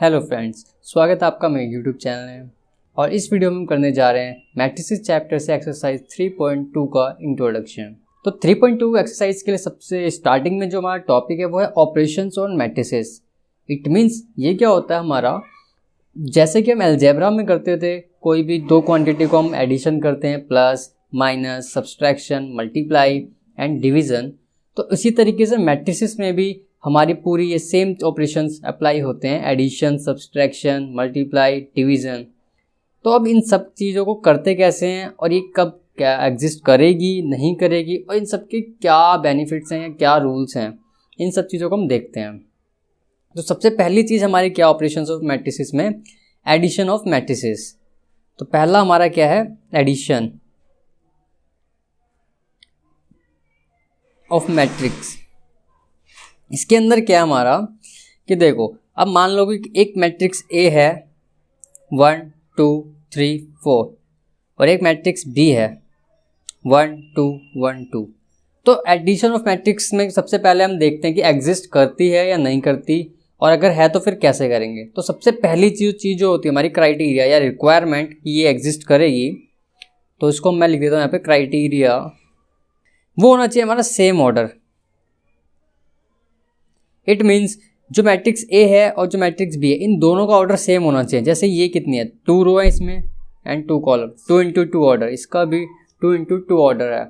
Hello friends, स्वागत है आपका मेरे यूट्यूब चैनल में। और इस वीडियो में हम करने जा रहे हैं मैट्रिसेस चैप्टर से एक्सरसाइज 3.2 का इंट्रोडक्शन। तो 3.2 एक्सरसाइज के लिए सबसे स्टार्टिंग में जो हमारा टॉपिक है वो है operations on matrices. It means ये क्या होता है हमारा, जैसे कि हम अलजेब्रा में करते थे, कोई भी दो क्वांटिटी को हम एडिशन करते हैं, plus minus subtraction multiply and division, तो इसी तरीके से मैट्रिसेस में भी हमारी पूरी ये सेम ऑपरेशंस अप्लाई होते हैं, एडिशन सब्सट्रैक्शन मल्टीप्लाई डिवीज़न। तो अब इन सब चीज़ों को करते कैसे हैं और ये कब क्या एग्जिस्ट करेगी नहीं करेगी और इन सब के क्या बेनिफिट्स हैं या क्या रूल्स हैं, इन सब चीज़ों को हम देखते हैं। तो सबसे पहली चीज़ हमारी क्या ऑपरेशंस ऑफ मैट्रिसेस में, एडिशन ऑफ मैट्रिसेस। तो पहला हमारा क्या है, एडिशन ऑफ मैट्रिक्स। इसके अंदर क्या है हमारा कि देखो, अब मान लो कि एक मैट्रिक्स ए है 1 2 3 4 और एक मैट्रिक्स बी है 1 2 1 2। तो एडिशन ऑफ मैट्रिक्स में सबसे पहले हम देखते हैं कि एग्जिस्ट करती है या नहीं करती, और अगर है तो फिर कैसे करेंगे। तो सबसे पहली चीज़ जो होती है हमारी क्राइटेरिया या रिक्वायरमेंट कि ये एग्जिस्ट करेगी, तो इसको मैं लिख देता हूँ यहाँ पे क्राइटेरिया, वो होना चाहिए हमारा सेम ऑर्डर। इट मीन्स जो मैट्रिक्स ए है और जो मैट्रिक्स बी है, इन दोनों का ऑर्डर सेम होना चाहिए। जैसे ये कितनी है, 2 रो है इसमें एंड 2 कॉलम, 2 इंटू 2 ऑर्डर, इसका भी 2 इंटू 2 ऑर्डर है।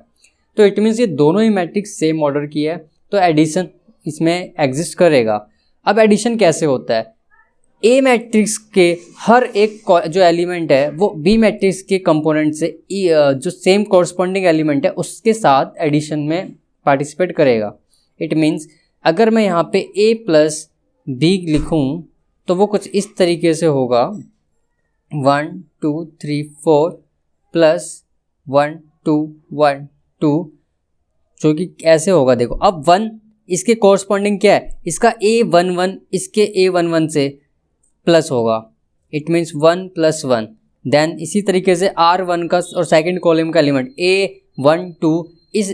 तो इट मीन्स ये दोनों ही मैट्रिक्स सेम ऑर्डर की है, तो एडिशन इसमें एग्जिस्ट करेगा। अब एडिशन कैसे होता है, ए मैट्रिक्स के हर एक जो एलिमेंट है वो बी मैट्रिक्स के कंपोनेंट से जो सेम कॉरस्पॉन्डिंग एलिमेंट है उसके साथ एडिशन में पार्टिसिपेट करेगा। इट मीन्स अगर मैं यहाँ पे a प्लस बी लिखूँ तो वो कुछ इस तरीके से होगा, 1 2 3 4 प्लस 1 2 1 2, जो कि ऐसे होगा। देखो अब 1 इसके कॉरस्पॉन्डिंग क्या है, इसका a11 इसके a11 से प्लस होगा। It means 1 plus 1। देन इसी तरीके से R1 का और सेकेंड कॉलम का एलिमेंट a12 इस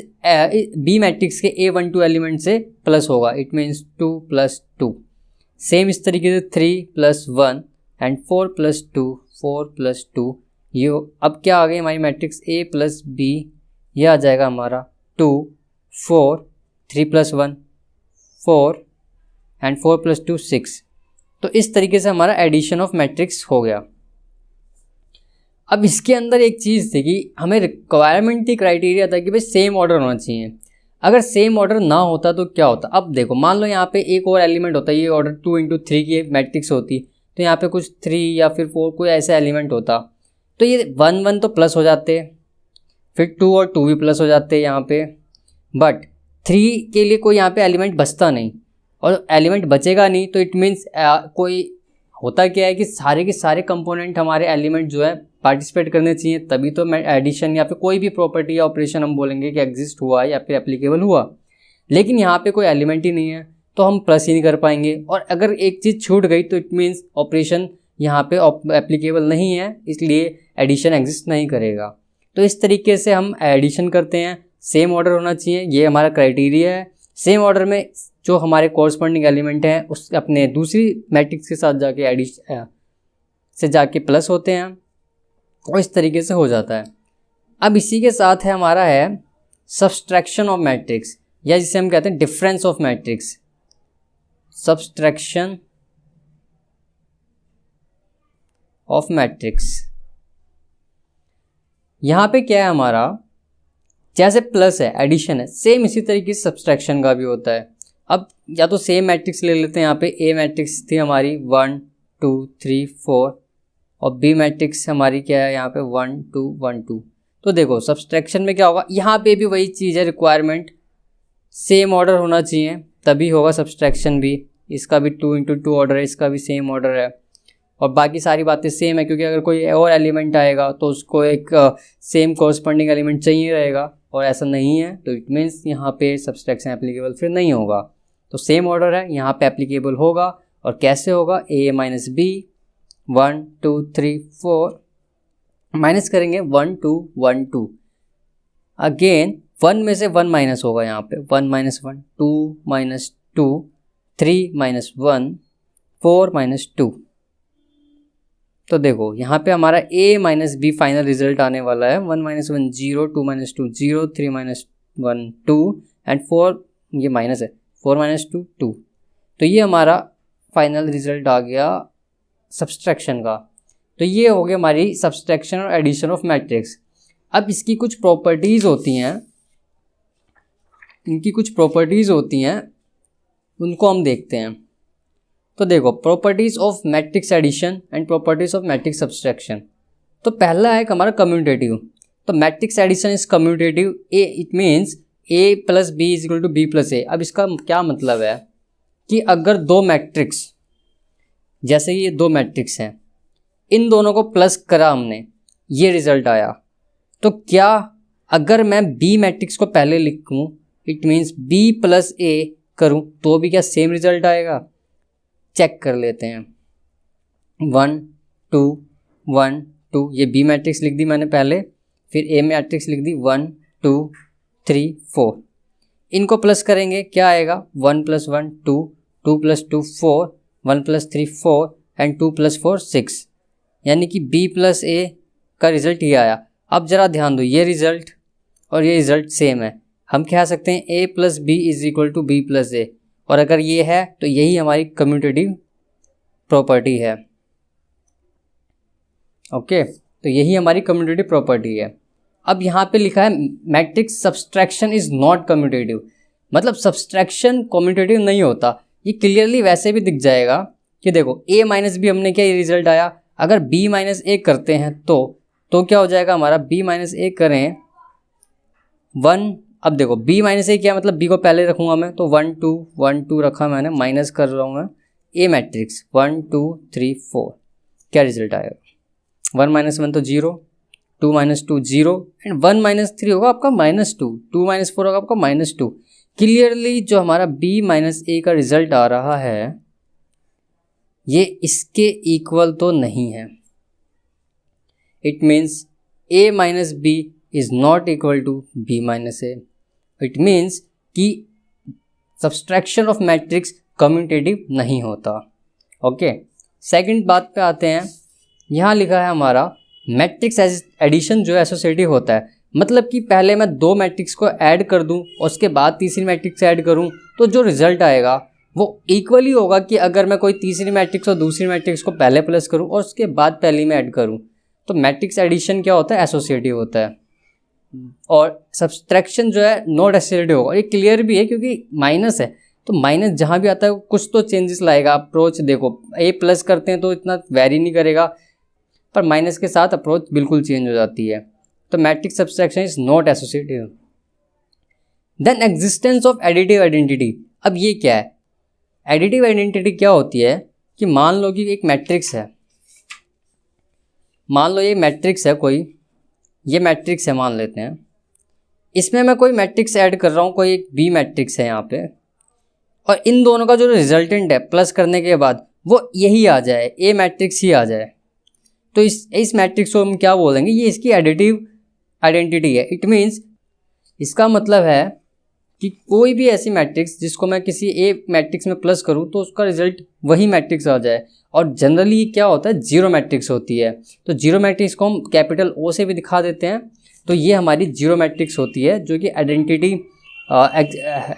बी मैट्रिक्स के a12 एलिमेंट से प्लस होगा। It means 2 plus 2। सेम इस तरीके से 3 प्लस 1 एंड 4 प्लस 2 4 प्लस 2। ये अब क्या आ गई हमारी मैट्रिक्स a प्लस बी, ये आ जाएगा हमारा 2 4 3 प्लस 1 4 एंड 4 प्लस 2 6। तो इस तरीके से हमारा एडिशन ऑफ मैट्रिक्स हो गया। अब इसके अंदर एक चीज़ थी कि हमें रिक्वायरमेंट की क्राइटेरिया था कि भाई सेम ऑर्डर होना चाहिए। अगर सेम ऑर्डर ना होता तो क्या होता, अब देखो मान लो यहाँ पे एक और एलिमेंट होता, ये ऑर्डर 2 इंटू 3 की मैट्रिक्स होती, तो यहाँ पे कुछ 3 या फिर 4 कोई ऐसा एलिमेंट होता, तो ये 1 1 तो प्लस हो जाते, फिर 2 और 2 भी प्लस हो जाते यहाँ पे, बट 3 के लिए कोई यहाँ पे एलिमेंट बचता नहीं, और एलिमेंट बचेगा नहीं तो इट मीन्स कोई होता क्या है कि सारे के सारे कंपोनेंट हमारे एलिमेंट जो है पार्टिसिपेट करने चाहिए, तभी तो एडिशन या फिर कोई भी प्रॉपर्टी या ऑपरेशन हम बोलेंगे कि एग्जिस्ट हुआ या फिर एप्लीकेबल हुआ। लेकिन यहाँ पे कोई एलिमेंट ही नहीं है तो हम प्लस ही नहीं कर पाएंगे, और अगर एक चीज़ छूट गई तो इट मीन्स ऑपरेशन यहाँ पे एप्लीकेबल नहीं है, इसलिए एडिशन एग्जिस्ट नहीं करेगा। तो इस तरीके से हम एडिशन करते हैं, सेम ऑर्डर होना चाहिए, ये हमारा क्राइटेरिया है। सेम ऑर्डर में जो हमारे कॉरस्पॉन्डिंग एलिमेंट हैं उस अपने दूसरी मैट्रिक्स के साथ जाके एडिशन से जाके प्लस होते हैं, और इस तरीके से हो जाता है। अब इसी के साथ है हमारा है सब्सट्रैक्शन ऑफ मैट्रिक्स, या जिसे हम कहते हैं difference of matrix. Subtraction of matrix, यहाँ पे क्या है हमारा, जैसे प्लस है एडिशन है, सेम इसी तरीके से सब्सट्रैक्शन का भी होता है। अब या तो सेम मैट्रिक्स ले लेते हैं, यहाँ पे ए मैट्रिक्स थी हमारी 1 2 3 4 और बी मैट्रिक्स हमारी क्या है यहाँ पे 1 2 1 2। तो देखो सब्सट्रैक्शन में क्या होगा, यहाँ पे भी वही चीज़ है, रिक्वायरमेंट सेम ऑर्डर होना चाहिए तभी होगा सब्सट्रैक्शन भी। इसका भी 2 इंटू 2 ऑर्डर है, इसका भी सेम ऑर्डर है, और बाकी सारी बातें सेम है, क्योंकि अगर कोई और एलिमेंट आएगा तो उसको एक सेम कॉरस्पॉन्डिंग एलिमेंट चाहिए रहेगा, और ऐसा नहीं है तो इट मीन्स यहाँ पे सब्सट्रैक्शन एप्लीकेबल फिर नहीं होगा। तो सेम ऑर्डर है, यहाँ पे एप्लीकेबल होगा, और कैसे होगा, a माइनस बी 1 2 3 4 माइनस करेंगे 1 2 1 2, अगेन 1 में से 1 माइनस होगा, यहाँ पे 1 माइनस 1 2 माइनस 2 3 माइनस 1 4 माइनस 2, तो देखो यहाँ पे हमारा a minus B final result आने वाला है 1 माइनस 1 0, 2 माइनस 2 0, 3 माइनस 1 2 एंड 4, ये माइनस है, 4 माइनस 2 2। तो ये हमारा फाइनल रिजल्ट आ गया सब्सट्रैक्शन का। तो ये हो गया हमारी सब्सट्रैक्शन और एडिशन ऑफ मैट्रिक्स। अब इसकी कुछ प्रॉपर्टीज़ होती हैं, इनकी कुछ प्रॉपर्टीज़ होती हैं, उनको हम देखते हैं। तो देखो properties of matrix addition and properties of matrix subtraction. तो पहला है हमारा कम्यूटेटिव। तो matrix addition is commutative, A it means A plus B is equal to B plus A. अब इसका क्या मतलब है कि अगर दो मैट्रिक्स, जैसे ये दो मैट्रिक्स हैं, इन दोनों को प्लस करा हमने, ये रिजल्ट आया, तो क्या अगर मैं बी मैट्रिक्स को पहले लिखूँ, इट मीन्स बी प्लस ए करूँ, तो भी क्या सेम रिजल्ट आएगा? चेक कर लेते हैं। 1 2 1 2, ये बी मैट्रिक्स लिख दी मैंने पहले, फिर ए मैट्रिक्स लिख दी 1 2 3 4। इनको प्लस करेंगे, क्या आएगा? 1 plus 1 2, 2 plus 2 4, 1 plus 3 4 and 2 plus 4 6, यानी कि बी प्लस ए का रिजल्ट ये आया। अब ज़रा ध्यान दो, ये रिजल्ट और ये रिजल्ट सेम है, हम कह सकते हैं A plus B is equal to B plus A. और अगर ये है तो यही हमारी कम्यूटेटिव प्रॉपर्टी है। ओके, तो यही हमारी कम्यूटेटिव प्रॉपर्टी है। अब यहाँ पे लिखा है matrix subtraction is not commutative, मतलब सब्सट्रैक्शन कम्यूटेटिव नहीं होता। ये क्लियरली वैसे भी दिख जाएगा कि देखो a माइनस बी हमने क्या, ये रिजल्ट आया। अगर b माइनस ए करते हैं तो क्या हो जाएगा हमारा, b माइनस ए करें 1। अब देखो b माइनस ए क्या, मतलब b को पहले रखूँगा मैं, तो 1 2 1 2 रखा मैंने, माइनस कर रहा हूँ मैं a मैट्रिक्स 1 2 3 4, क्या रिजल्ट आएगा? 1 माइनस 1 तो 0, 2 माइनस 2 0 एंड 1 माइनस 3 होगा आपका माइनस 2, 2 माइनस 4 होगा आपका माइनस 2। क्लियरली जो हमारा b माइनस ए का रिजल्ट आ रहा है ये इसके इक्वल तो नहीं है। It means a minus B is not equal to b minus A. It means कि सब्सट्रैक्शन ऑफ मैट्रिक्स कम्यूटेटिव नहीं होता। ओके, सेकंड बात पे आते हैं। यहाँ लिखा है हमारा मैट्रिक्स एडिशन जो है एसोसिएटिव होता है, मतलब कि पहले मैं दो मैट्रिक्स को ऐड कर दूं और उसके बाद तीसरी मैट्रिक्स ऐड करूं, तो जो रिजल्ट आएगा वो इक्वली होगा कि अगर मैं कोई तीसरी मैट्रिक्स और दूसरी मैट्रिक्स को पहले प्लस करूं और उसके बाद पहली में ऐड करूं। तो मैट्रिक्स एडिशन क्या होता है? एसोसिएटिव होता है। और सब्सट्रैक्शन जो है नॉट एसोसिएटिव होगा। ये क्लियर भी है क्योंकि माइनस है, तो माइनस जहाँ भी आता है कुछ तो चेंजेस लाएगा। अप्रोच देखो, ए प्लस करते हैं तो इतना वेरी नहीं करेगा, पर माइनस के साथ अप्रोच बिल्कुल चेंज हो जाती है। तो matrix subtraction is not associative. Then existence of additive identity. अब ये क्या है? एडिटिव आइडेंटिटी क्या होती है कि मान लो कि एक मैट्रिक्स है, मान लो ये मैट्रिक्स है कोई, ये मैट्रिक्स है मान लेते हैं, इसमें मैं कोई मैट्रिक्स ऐड कर रहा हूँ, कोई एक बी मैट्रिक्स है यहाँ पे, और इन दोनों का जो रिजल्टेंट है प्लस करने के बाद वो यही आ जाए, ए मैट्रिक्स ही आ जाए, तो इस मैट्रिक्स को हम क्या बोलेंगे? ये इसकी एडिटिव आइडेंटिटी है। इट मीन्स इसका मतलब है कि कोई भी ऐसी मैट्रिक्स जिसको मैं किसी ए मैट्रिक्स में प्लस करूं तो उसका रिजल्ट वही मैट्रिक्स आ जाए। और जनरली क्या होता है? जीरो मैट्रिक्स होती है। तो जीरो मैट्रिक्स को हम कैपिटल ओ से भी दिखा देते हैं। तो ये हमारी जीरो मैट्रिक्स होती है जो कि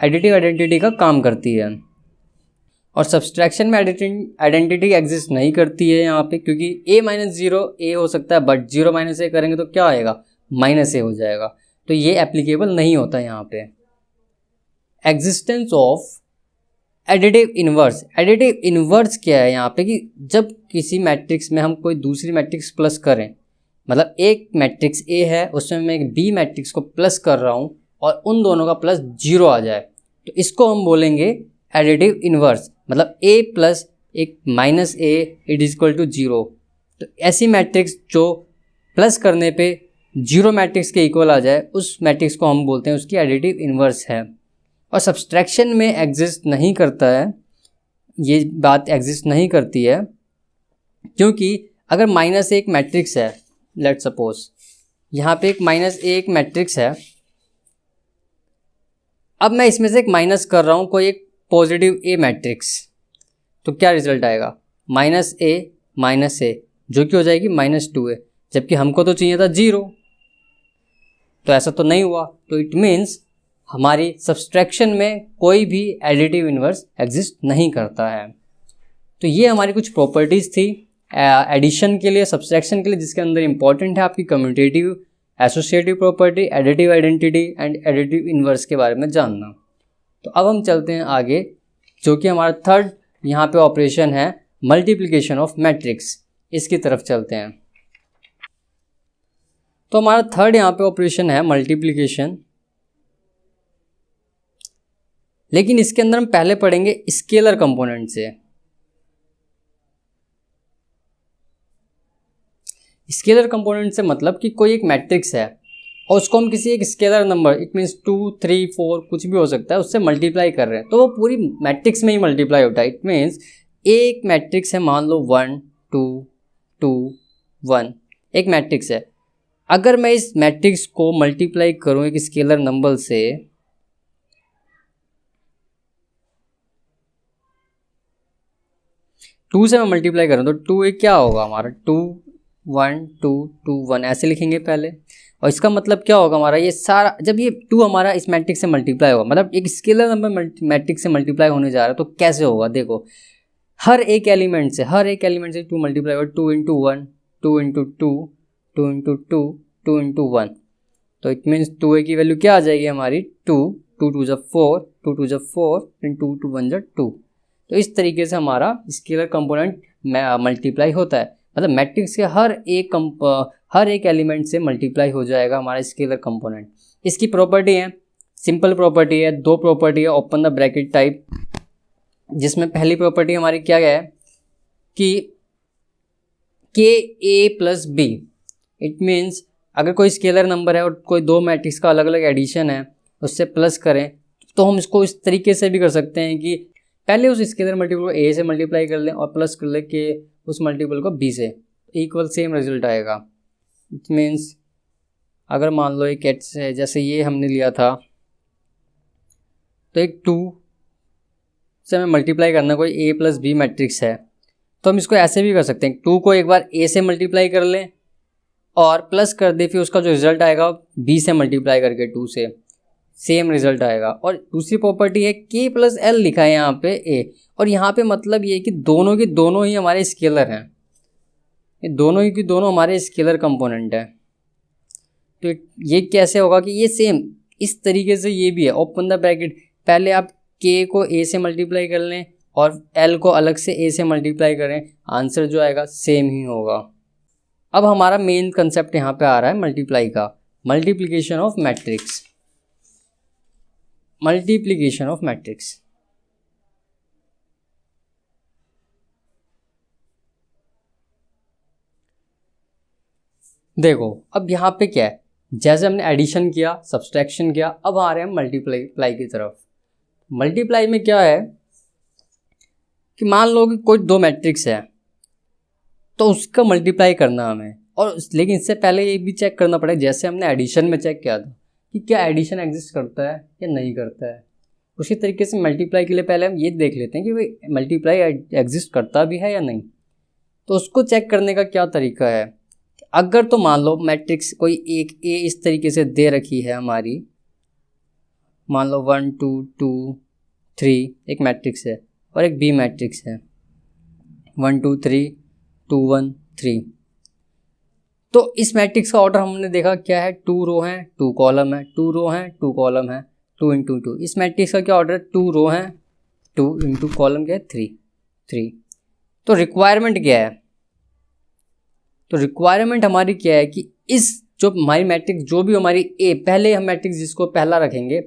एडिटिव आइडेंटिटी का काम करती है। और सब्सट्रैक्शन में आइडेंटिटी एग्जिस्ट नहीं करती है यहाँ पे, क्योंकि ए माइनस जीरो ए हो सकता है, बट जीरो माइनस ए करेंगे तो क्या आएगा? माइनस ए हो जाएगा। तो ये एप्लीकेबल नहीं होता यहाँ पे। Existence of additive inverse. Additive inverse क्या है यहाँ पे? कि जब किसी मैट्रिक्स में हम कोई दूसरी मैट्रिक्स प्लस करें, मतलब एक मैट्रिक्स ए है उसमें मैं एक बी मैट्रिक्स को प्लस कर रहा हूँ और उन दोनों का प्लस जीरो आ जाए, तो इसको हम बोलेंगे एडिटिव इन्वर्स। मतलब ए प्लस एक minus A it is equal to zero. तो ऐसी मैट्रिक्स जो प्लस करने पे जीरो मैट्रिक्स के इक्वल आ जाए, उस मैट्रिक्स को हम बोलते हैं उसकी एडिटिव इन्वर्स है। और सब्सट्रैक्शन में एग्जिस्ट नहीं करता है, ये बात एग्जिस्ट नहीं करती है, क्योंकि अगर माइनस एक मैट्रिक्स है, लेट सपोज यहाँ पे एक माइनस एक मैट्रिक्स है, अब मैं इसमें से एक माइनस कर रहा हूँ कोई एक पॉजिटिव ए मैट्रिक्स, तो क्या रिजल्ट आएगा? माइनस ए जो कि हो जाएगी -2 है, जबकि हमको तो चाहिए था 0, तो ऐसा तो नहीं हुआ। तो इट मीन्स हमारी सब्सट्रैक्शन में कोई भी एडिटिव इन्वर्स एग्जिस्ट नहीं करता है। तो ये हमारी कुछ प्रॉपर्टीज़ थी एडिशन के लिए, सब्सट्रैक्शन के लिए, जिसके अंदर इंपॉर्टेंट है आपकी commutative, associative property, additive identity and additive inverse के बारे में जानना। तो अब हम चलते हैं आगे, जो कि हमारा थर्ड यहाँ पे ऑपरेशन है मल्टीप्लिकेशन ऑफ मैट्रिक्स, इसकी तरफ चलते हैं। तो हमारा थर्ड यहाँ पे ऑपरेशन है मल्टीप्लिकेशन, लेकिन इसके अंदर हम पहले पढ़ेंगे स्केलर कंपोनेंट से। स्केलर कंपोनेंट से मतलब कि कोई एक मैट्रिक्स है और उसको हम किसी एक स्केलर नंबर, इट मीन्स 2, 3, 4 कुछ भी हो सकता है, उससे मल्टीप्लाई कर रहे हैं, तो वो पूरी मैट्रिक्स में ही मल्टीप्लाई होता है। इट मीन्स एक मैट्रिक्स है, मान लो 1 2 2 1, एक मैट्रिक्स है। अगर मैं इस मैट्रिक्स को मल्टीप्लाई करूं एक स्केलर नंबर से, टू से मैं मल्टीप्लाई करूं तो 2 एक क्या होगा हमारा, 2 1 2 2 1 ऐसे लिखेंगे पहले। और इसका मतलब क्या होगा हमारा, ये सारा जब ये 2 हमारा इस मैट्रिक्स से मल्टीप्लाई होगा, मतलब एक स्केलर नंबर मैट्रिक्स से मल्टीप्लाई होने जा रहा है, तो कैसे होगा देखो, हर एक एलिमेंट से 2 मल्टीप्लाई होगा, 2 इंटू 1 2 इंटू 2 2 इंटू 2 2 इंटू 1, तो इट मीन्स 2a की वैल्यू क्या आ जाएगी हमारी 2 2 2 जा 4 2 2 जा 4 2 2 1 जा 2। तो इस तरीके से हमारा स्केलर कंपोनेंट मल्टीप्लाई होता है, मतलब मैट्रिक्स के हर एक एलिमेंट से मल्टीप्लाई हो जाएगा हमारा स्केलर कंपोनेंट। इसकी प्रॉपर्टी है, सिंपल प्रॉपर्टी है, दो प्रॉपर्टी है ओपन द ब्रैकेट टाइप, जिसमें पहली प्रॉपर्टी हमारी क्या है कि KA plus B, it means अगर कोई स्केलर नंबर है और कोई दो मैट्रिक्स का अलग अलग एडिशन है, उससे प्लस करें, तो हम इसको इस तरीके से भी कर सकते हैं कि पहले उस स्केलर मल्टीपल को A से मल्टीप्लाई कर लें और प्लस कर लें कि उस मल्टीपल को B से, इक्वल सेम रिजल्ट आएगा। इट मीन्स अगर मान लो एक एक्स है, जैसे ये हमने लिया था, तो एक 2 से हमें मल्टीप्लाई करना कोई A प्लस B मैट्रिक्स है, तो हम इसको ऐसे भी कर सकते हैं, 2 को एक बार A से मल्टीप्लाई कर लें और प्लस कर दे, फिर उसका जो रिजल्ट आएगा B से मल्टीप्लाई करके 2 से, सेम रिजल्ट आएगा। और दूसरी प्रॉपर्टी है K प्लस L लिखा है यहाँ पे A, और यहाँ पे मतलब ये कि दोनों की दोनों ही हमारे स्केलर हैं, ये दोनों ही की दोनों हमारे स्केलर कंपोनेंट है। तो ये कैसे होगा कि ये सेम इस तरीके से ये भी है, ओपन द ब्रैकेट, पहले आप K को A से मल्टीप्लाई कर लें और L को अलग से A से मल्टीप्लाई करें, आंसर जो आएगा सेम ही होगा। अब हमारा मेन कंसेप्ट यहाँ पे आ रहा है मल्टीप्लाई का, multiplication of matrix, multiplication of matrix. देखो अब यहाँ पे क्या है, जैसे हमने एडिशन किया, सब्सट्रैक्शन किया, अब आ रहे हैं मल्टीप्लाई की तरफ। मल्टीप्लाई में क्या है कि मान लो कि कोई दो मैट्रिक्स है, तो उसका मल्टीप्लाई करना हमें, और लेकिन इससे पहले ये भी चेक करना पड़ेगा, जैसे हमने एडिशन में चेक किया था कि क्या एडिशन एग्जिस्ट करता है या नहीं करता है, उसी तरीके से मल्टीप्लाई के लिए पहले हम ये देख लेते हैं कि भाई मल्टीप्लाई एग्जिस्ट करता भी है या नहीं। तो उसको चेक करने का क्या तरीका है, अगर तो मान लो मैट्रिक्स कोई एक A इस तरीके से दे रखी है हमारी, मान लो 1 2 2 3 एक मैट्रिक्स है और एक B मैट्रिक्स है 1 2 3 2 1 3, तो इस मैट्रिक्स का ऑर्डर हमने देखा क्या है, 2 रो हैं 2 कॉलम है, 2 रो हैं 2 कॉलम है, 2 इंटू 2। इस मैट्रिक्स का क्या ऑर्डर है, 2 रो हैं 2 इंटू कॉलम क्या है 3। तो रिक्वायरमेंट क्या है, तो रिक्वायरमेंट हमारी क्या है कि इस जो हमारी मैट्रिक्स जो भी हमारी A, पहले हम मैट्रिक्स जिसको पहला रखेंगे,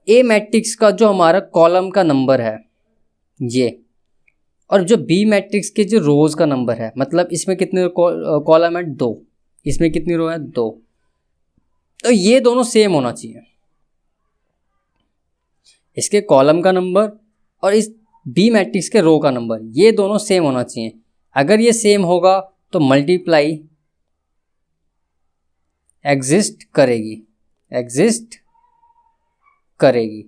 A मैट्रिक्स का जो हमारा कॉलम का नंबर है ये, और जो B मैट्रिक्स के जो रोज का नंबर है, मतलब इसमें कितने कॉलम है 2, इसमें कितनी रो है 2, तो ये दोनों सेम होना चाहिए, इसके कॉलम का नंबर और इस B मैट्रिक्स के रो का नंबर, ये दोनों सेम होना चाहिए। अगर ये सेम होगा तो मल्टीप्लाई एग्जिस्ट करेगी,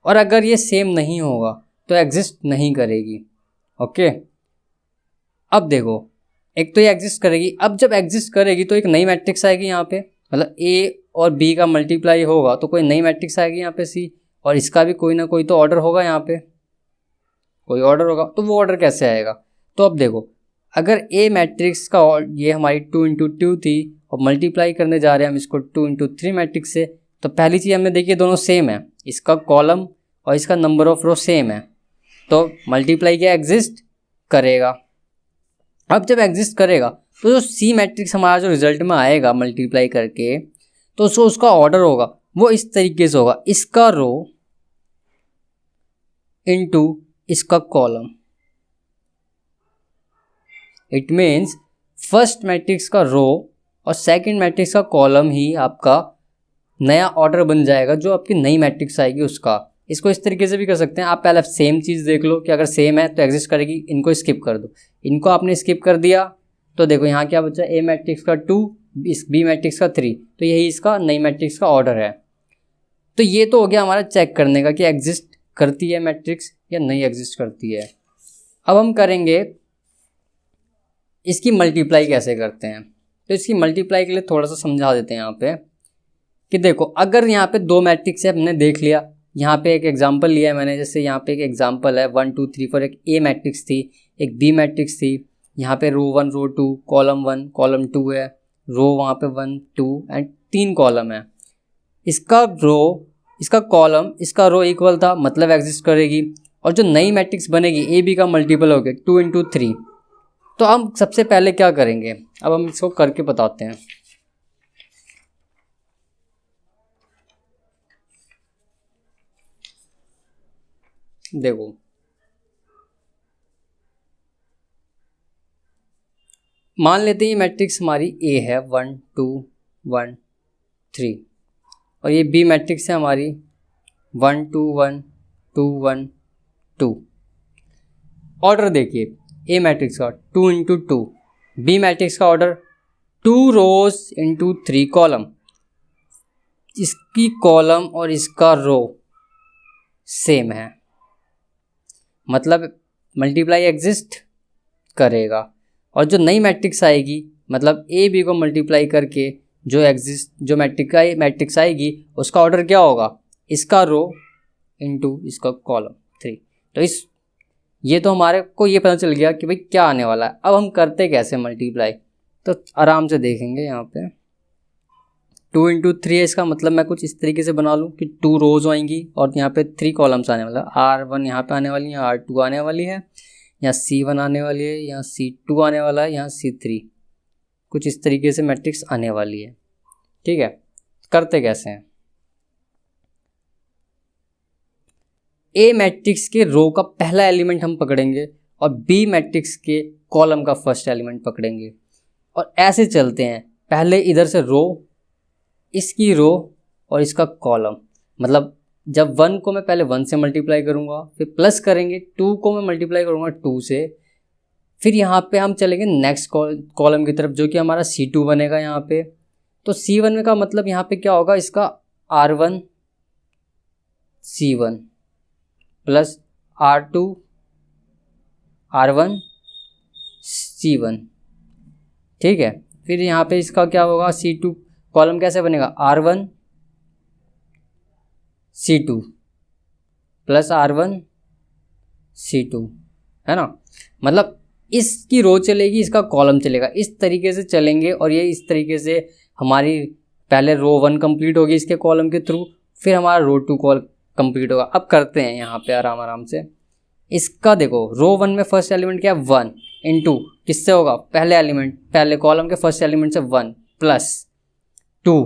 और अगर ये सेम नहीं होगा तो एग्जिस्ट नहीं करेगी। ओके, अब देखो एक तो ये एग्जिस्ट करेगी। अब जब एग्जिस्ट करेगी तो एक नई मैट्रिक्स आएगी यहाँ पे, मतलब ए और बी का मल्टीप्लाई होगा तो कोई नई मैट्रिक्स आएगी यहाँ पे सी, और इसका भी कोई ना कोई तो ऑर्डर होगा, यहाँ पे कोई ऑर्डर होगा। तो वो ऑर्डर कैसे आएगा? तो अब देखो, अगर ए मैट्रिक्स का ये हमारी 2 इंटू 2 थी और मल्टीप्लाई करने जा रहे हैं हम इसको 2 इंटू 3 मैट्रिक्स से, तो पहली चीज़ हमने देखी दोनों सेम है, इसका कॉलम और इसका नंबर ऑफ रो सेम है, तो मल्टीप्लाई क्या एग्जिस्ट करेगा। अब जब एग्जिस्ट करेगा तो जो सी मैट्रिक्स हमारा जो रिजल्ट में आएगा मल्टीप्लाई करके, तो उसका ऑर्डर होगा वो इस तरीके से होगा, इसका रो इनटू इसका column. It means first matrix का रो और सेकंड मैट्रिक्स का कॉलम ही आपका नया ऑर्डर बन जाएगा जो आपकी नई मैट्रिक्स आएगी उसका। इसको इस तरीके से भी कर सकते हैं, आप पहले सेम चीज़ देख लो कि अगर सेम है तो एग्जिस्ट करेगी, इनको स्किप कर दो। इनको आपने स्किप कर दिया तो देखो यहाँ क्या बचा, ए मैट्रिक्स का 2, इस बी मैट्रिक्स का 3, तो यही इसका नई मैट्रिक्स का ऑर्डर है। तो ये तो हो गया हमारा चेक करने का कि एग्जिस्ट करती है मैट्रिक्स या नहीं एग्जिस्ट करती है। अब हम करेंगे इसकी मल्टीप्लाई कैसे करते हैं। तो इसकी मल्टीप्लाई के लिए थोड़ा सा समझा देते हैं यहाँ पे कि देखो, अगर यहाँ पे दो मैट्रिक्स है, हमने देख लिया, यहाँ पे एक एग्जांपल लिया है मैंने, जैसे यहाँ पे एक एग्जांपल है 1 2 3 4, एक ए मैट्रिक्स थी, एक बी मैट्रिक्स थी, यहाँ पे रो 1 रो 2 कॉलम 1 कॉलम 2 है, रो वहाँ पे 1 2 एंड 3 कॉलम है। इसका रो इसका कॉलम इसका रो इक्वल था, मतलब एग्जिस्ट करेगी। और जो नई मैट्रिक्स बनेगी ए बी का मल्टीपल हो गया 2 इंटू 3। तो हम सबसे पहले क्या करेंगे, अब हम इसको करके बताते हैं। देखो, मान लेते हैं ये मैट्रिक्स हमारी ए है 1 2 1 3, और ये बी मैट्रिक्स है हमारी 1 2 1 2 1 2। ऑर्डर देखिए, ए मैट्रिक्स का 2 इंटू 2, बी मैट्रिक्स का ऑर्डर 2 रोज इंटू 3 कॉलम। इसकी कॉलम और इसका रो सेम है, मतलब मल्टीप्लाई एग्जिस्ट करेगा। और जो नई मैट्रिक्स आएगी, मतलब ए बी को मल्टीप्लाई करके जो मैट्रिक्स आएगी उसका ऑर्डर क्या होगा, इसका रो इंटू इसका कॉलम 3। तो ये तो हमारे को ये पता चल गया कि भाई क्या आने वाला है। अब हम करते कैसे मल्टीप्लाई, तो आराम से देखेंगे। यहाँ पे 2 इंटू 3 है, इसका मतलब मैं कुछ इस तरीके से बना लूँ कि 2 रोज आएंगी और यहाँ पे 3 कॉलम्स आने वाला, R1 यहाँ पे आने वाली है, R2 आने वाली है, यहाँ C1 आने वाली है, यहाँ C2 आने वाला है, यहाँ C3, कुछ इस तरीके से मैट्रिक्स आने वाली है। ठीक है, करते कैसे हैं। ए मैट्रिक्स के रो का पहला एलिमेंट हम पकड़ेंगे और बी मैट्रिक्स के कॉलम का फर्स्ट एलिमेंट पकड़ेंगे, और ऐसे चलते हैं। पहले इधर से रो, इसकी रो और इसका कॉलम, मतलब जब 1 को मैं पहले 1 से मल्टीप्लाई करूँगा, फिर प्लस करेंगे, 2 को मैं मल्टीप्लाई करूँगा 2 से, फिर यहाँ पे हम चलेंगे नेक्स्ट कॉलम की तरफ जो कि हमारा C2 बनेगा यहाँ पे। तो C1 का मतलब यहाँ पे क्या होगा, इसका R1 C1 plus R2 R1 C1। ठीक है, फिर यहाँ पे इसका क्या होगा, C2 कॉलम कैसे बनेगा, R1 C2 plus R1 C2, है ना। मतलब इसकी रो चलेगी, इसका कॉलम चलेगा, इस तरीके से चलेंगे। और ये इस तरीके से हमारी पहले रो 1 कंप्लीट होगी इसके कॉलम के थ्रू, फिर हमारा रो 2 कॉल कंप्लीट होगा। अब करते हैं यहाँ पे आराम से। इसका देखो, रो 1 में फर्स्ट एलिमेंट क्या है 1 इंटू किससे होगा, पहले कॉलम के फर्स्ट एलिमेंट से 1 प्लस 2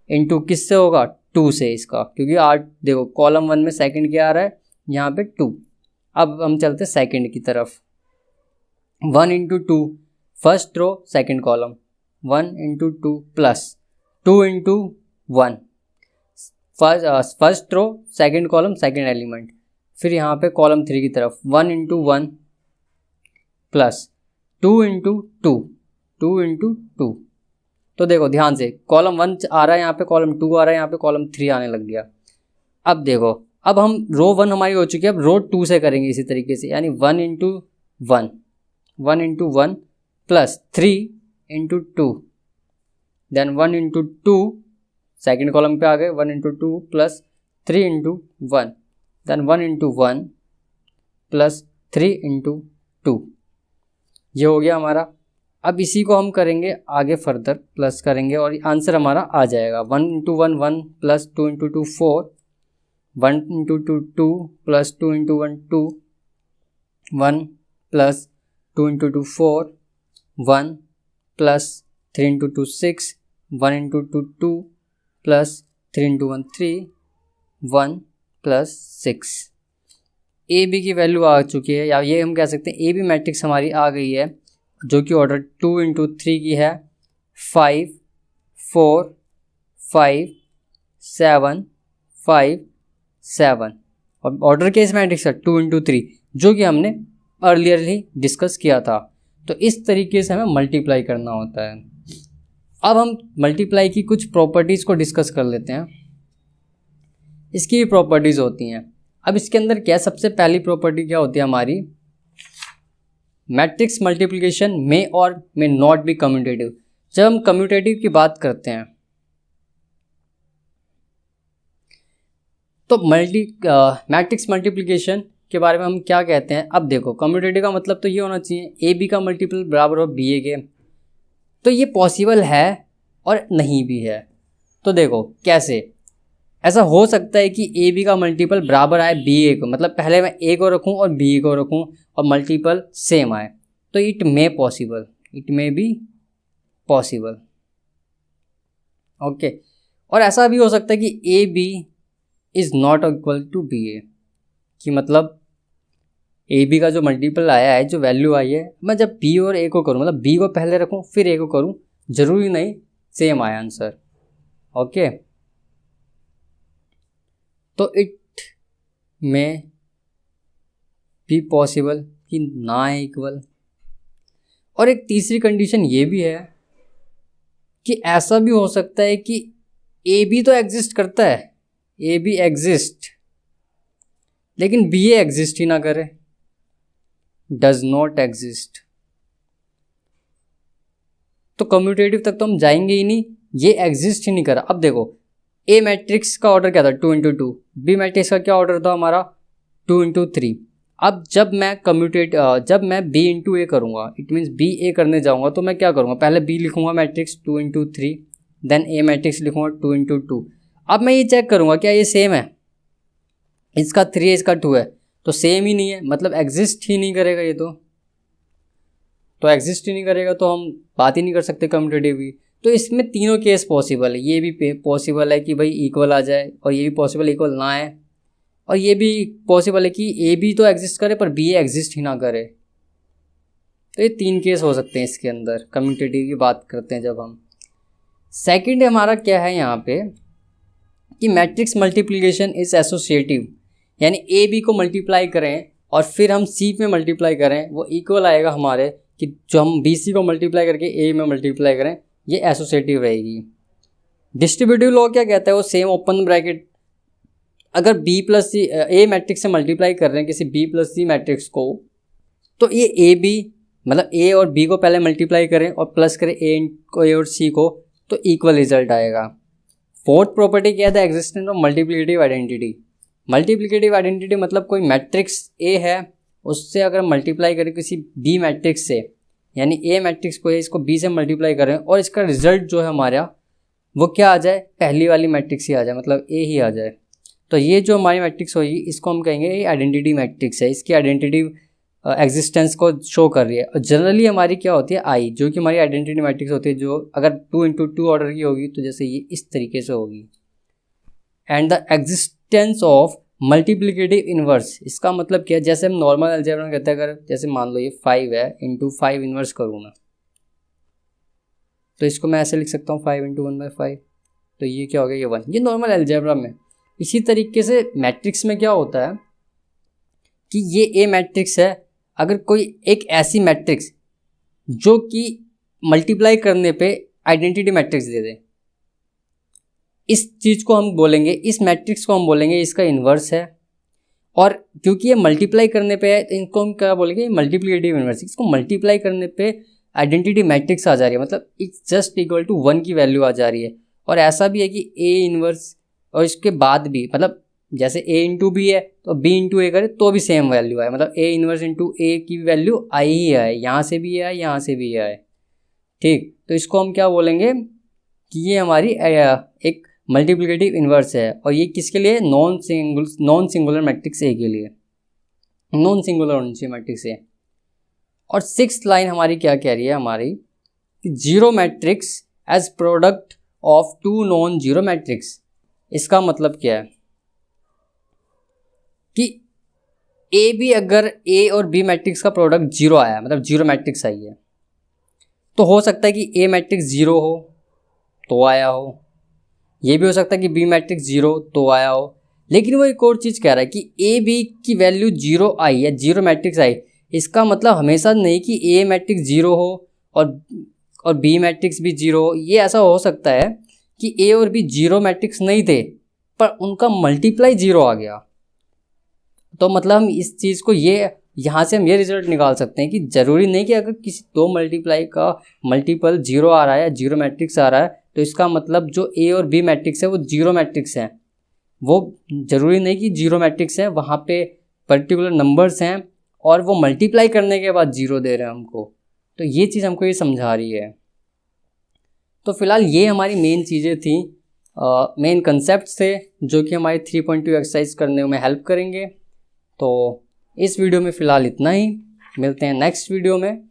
इंटू किससे होगा 2 से इसका, क्योंकि देखो कॉलम 1 में सेकंड क्या आ रहा है यहाँ पे 2। अब हम चलते सेकंड की तरफ। 1 into 2 first row second column, 1 into 2 plus 2 into 1 first row second column second element. फिर यहाँ पे कॉलम 3 की तरफ 1 इंटू 1 प्लस 2 इंटू 2 इंटू 2। तो देखो ध्यान से, कॉलम 1 आ रहा है यहाँ पे, कॉलम 2 आ रहा है यहाँ पे, कॉलम 3 आने लग गया। अब देखो, अब हम रो 1 हमारी हो चुकी है, अब रो 2 से करेंगे इसी तरीके से, यानी 1 into 1 1 into 1 plus 3 into 2, then 1 into 2, second column पे आ गए, 1 into 2 plus 3 into 1, then 1 into 1 plus 3 into 2, ये हो गया हमारा। अब इसी को हम करेंगे आगे फर्दर प्लस करेंगे और आंसर हमारा आ जाएगा 1 into 1 1 plus 2 into 2 4, 1 into 2 2 plus 2 into 1 2, 1 plus 2 into 2 4, 1 plus 3 into 2 6, 1 into 2 2 plus 3 into 1 3, 1 plus 6। A B की वैल्यू आ चुकी है, या ये हम कह सकते हैं ए बी मैट्रिक्स हमारी आ गई है, जो कि ऑर्डर 2 इंटू 3 की है, 5 4 5 7 5 7, और ऑर्डर के इस मैट्रिक्स है 2 इंटू 3, जो कि हमने अर्लियरली डिस्कस किया था। तो इस तरीके से हमें मल्टीप्लाई करना होता है। अब हम मल्टीप्लाई की कुछ प्रॉपर्टीज़ को डिस्कस कर लेते हैं। इसकी भी प्रॉपर्टीज़ होती हैं। अब इसके अंदर क्या, सबसे पहली प्रॉपर्टी क्या होती है हमारी, मैट्रिक्स मल्टीप्लिकेशन में और में नॉट बी कम्यूटेटिव। जब हम कम्यूटेटिव की बात करते हैं तो मैट्रिक्स मल्टीप्लिकेशन के बारे में हम क्या कहते हैं। अब देखो, कम्यूटेटिव का मतलब तो ये होना चाहिए ए बी का मल्टीपल बराबर हो बी ए के, तो ये पॉसिबल है और नहीं भी है। तो देखो कैसे ऐसा हो सकता है कि ए बी का मल्टीपल बराबर आए बी ए को, मतलब पहले मैं ए को रखूं और बी को रखूं और मल्टीपल सेम आए, तो it may be possible. Okay, और ऐसा भी हो सकता है कि A B is not equal to B A, कि मतलब ए बी का जो मल्टीपल आया है, जो वैल्यू आई है, मैं जब बी और ए को करूँ, मतलब बी को पहले रखूँ फिर ए को करूँ, ज़रूरी नहीं सेम आए आंसर। ओके, तो इट में भी पॉसिबल कि ना इक्वल। और एक तीसरी कंडीशन ये भी है कि ऐसा भी हो सकता है कि ए बी तो एग्जिस्ट करता है, ए बी एग्जिस्ट, लेकिन बी ए एग्जिस्ट ही ना करे, डज नॉट एग्जिस्ट। तो कम्यूटेटिव तक तो हम जाएंगे ही नहीं, ये एग्जिस्ट ही नहीं करा। अब देखो, ए मैट्रिक्स का ऑर्डर क्या था 2 इंटू 2, बी मैट्रिक्स का क्या ऑर्डर था हमारा 2 इंटू 3। अब जब मैं बी इंटू ए करूँगा, इट मीन्स बी ए करने जाऊँगा, तो मैं क्या करूँगा, पहले बी लिखूँगा मैट्रिक्स 2 इंटू 3, देन ए मैट्रिक्स लिखूँगा 2 इंटू 2। अब मैं ये चेक करूँगा क्या ये सेम है, इसका 3 है इसका 2 है, तो सेम ही नहीं है, मतलब एग्जिस्ट ही नहीं करेगा ये, तो एग्जिस्ट ही नहीं करेगा, तो हम बात ही नहीं कर सकते कम्यूटेटिव की। तो इसमें तीनों केस पॉसिबल है। ये भी पॉसिबल है कि भाई इक्वल आ जाए, और ये भी पॉसिबल इक्वल ना आए, और ये भी पॉसिबल है कि ए बी तो एग्जिस्ट करे पर बी एग्जिस्ट ही ना करे। तो ये 3 केस हो सकते हैं इसके अंदर, कम्यूटेटिव की बात करते हैं जब हम। सेकंड हमारा क्या है यहाँ पे कि मैट्रिक्स मल्टीप्लिकेशन इज एसोसिएटिव, यानी ए बी को मल्टीप्लाई करें और फिर हम सी में मल्टीप्लाई करें, वो इक्वल आएगा हमारे, कि जो हम बी सी को मल्टीप्लाई करके ए में मल्टीप्लाई करें, ये एसोसिएटिव रहेगी। डिस्ट्रीब्यूटिव लॉ क्या कहता है, वो सेम ओपन ब्रैकेट, अगर बी प्लस सी ए मैट्रिक्स से मल्टीप्लाई कर रहे हैं किसी बी प्लस सी मैट्रिक्स को, तो ये ए बी मतलब ए और बी को पहले मल्टीप्लाई करें और प्लस करें ए और सी को, तो इक्वल रिजल्ट आएगा। फोर्थ प्रॉपर्टी क्या था, existence of multiplicative identity. Multiplicative identity मतलब कोई मैट्रिक्स ए है, उससे अगर मल्टीप्लाई करें किसी बी मैट्रिक्स से, यानी ए मैट्रिक्स को है, इसको बी से मल्टीप्लाई करें और इसका रिजल्ट जो है हमारा वो क्या आ जाए, पहली वाली मैट्रिक्स ही आ जाए, मतलब ए ही आ जाए, तो ये जो हमारी मैट्रिक्स होगी इसको हम कहेंगे ये आइडेंटिटी मैट्रिक्स है, इसकी आइडेंटिटी एग्जिस्टेंस को शो कर रही है। और जनरली हमारी क्या होती है आई, जो कि हमारी आइडेंटिटी मैट्रिक्स होती है, जो अगर 2 इंटू 2 ऑर्डर की होगी तो जैसे ये इस तरीके से होगी। And the existence of multiplicative inverse, इसका मतलब क्या है, जैसे हम नॉर्मल अलजेब्रा में कहते हैं, अगर जैसे मान लो ये 5 है, इंटू 5 इन्वर्स करूँ मैं, तो इसको मैं ऐसे लिख सकता हूँ 5 इंटू 1/5, तो ये क्या हो गया, ये 1, ये नॉर्मल अलजेब्रा में। इसी तरीके से मैट्रिक्स में क्या होता है कि ये ए मैट्रिक्स है, अगर कोई एक ऐसी मैट्रिक्स जो कि मल्टीप्लाई करने पे आइडेंटिटी मैट्रिक्स दे दे, इस चीज़ को हम बोलेंगे, इस मैट्रिक्स को हम बोलेंगे इसका इन्वर्स है। और क्योंकि ये मल्टीप्लाई करने पे है तो इनको हम क्या बोलेंगे, मल्टीप्लिकेटिव इन्वर्स। इसको मल्टीप्लाई करने पे आइडेंटिटी मैट्रिक्स आ जा रही है, मतलब इट्स जस्ट इक्वल टू 1 की वैल्यू आ जा रही है। और ऐसा भी है कि ए इन्वर्स और इसके बाद भी, मतलब जैसे ए इंटू बी है तो बी इंटू ए करे तो भी सेम वैल्यू आए, मतलब ए इन्वर्स इंटू ए की वैल्यू आई ही आए, यहाँ से भी आए यहाँ से भी आए। ठीक, तो इसको हम क्या बोलेंगे कि ये हमारी एक मल्टीप्लिकेटिव इन्वर्स है। और ये किसके लिए? नॉन सिंगुलर मैट्रिक्स ए के लिए, नॉन सिंगुलर होनी चाहिए मैट्रिक्स ए। और 6th लाइन हमारी क्या कह रही है हमारी, zero matrix as product of two non zero matrix. इसका मतलब क्या है कि ए बी, अगर ए और बी मैट्रिक्स का प्रोडक्ट जीरो आया, मतलब जीरो मैट्रिक्स आई है, तो हो सकता है कि ए मैट्रिक्स जीरो हो तो आया हो, ये भी हो सकता है कि बी मैट्रिक्स जीरो तो आया हो। लेकिन वो एक और चीज़ कह रहा है कि ए बी की वैल्यू जीरो आई है, जीरो मैट्रिक्स आई, इसका मतलब हमेशा नहीं कि ए मैट्रिक्स जीरो हो और बी मैट्रिक्स भी जीरो हो। ये ऐसा हो सकता है कि ए और बी जीरो मैट्रिक्स नहीं थे पर उनका मल्टीप्लाई जीरो आ गया। तो मतलब हम इस चीज़ को यहाँ से हम ये रिजल्ट निकाल सकते हैं कि ज़रूरी नहीं कि अगर किसी दो मल्टीप्लाई का मल्टीपल जीरो आ रहा है, जीरो मैट्रिक्स आ रहा है, तो इसका मतलब जो ए और बी मैट्रिक्स है वो जीरो मैट्रिक्स हैं। वो ज़रूरी नहीं कि जीरो मैट्रिक्स हैं, वहाँ पे पर्टिकुलर नंबर्स हैं और वो मल्टीप्लाई करने के बाद जीरो दे रहे हैं हमको। तो ये चीज़ हमको ये समझा रही है। तो फिलहाल ये हमारी मेन चीज़ें थी, मेन कंसेप्ट थे जो कि हमारी 3.2 एक्सरसाइज करने में हेल्प करेंगे। तो इस वीडियो में फ़िलहाल इतना ही, मिलते हैं नेक्स्ट वीडियो में,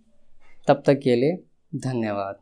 तब तक के लिए धन्यवाद।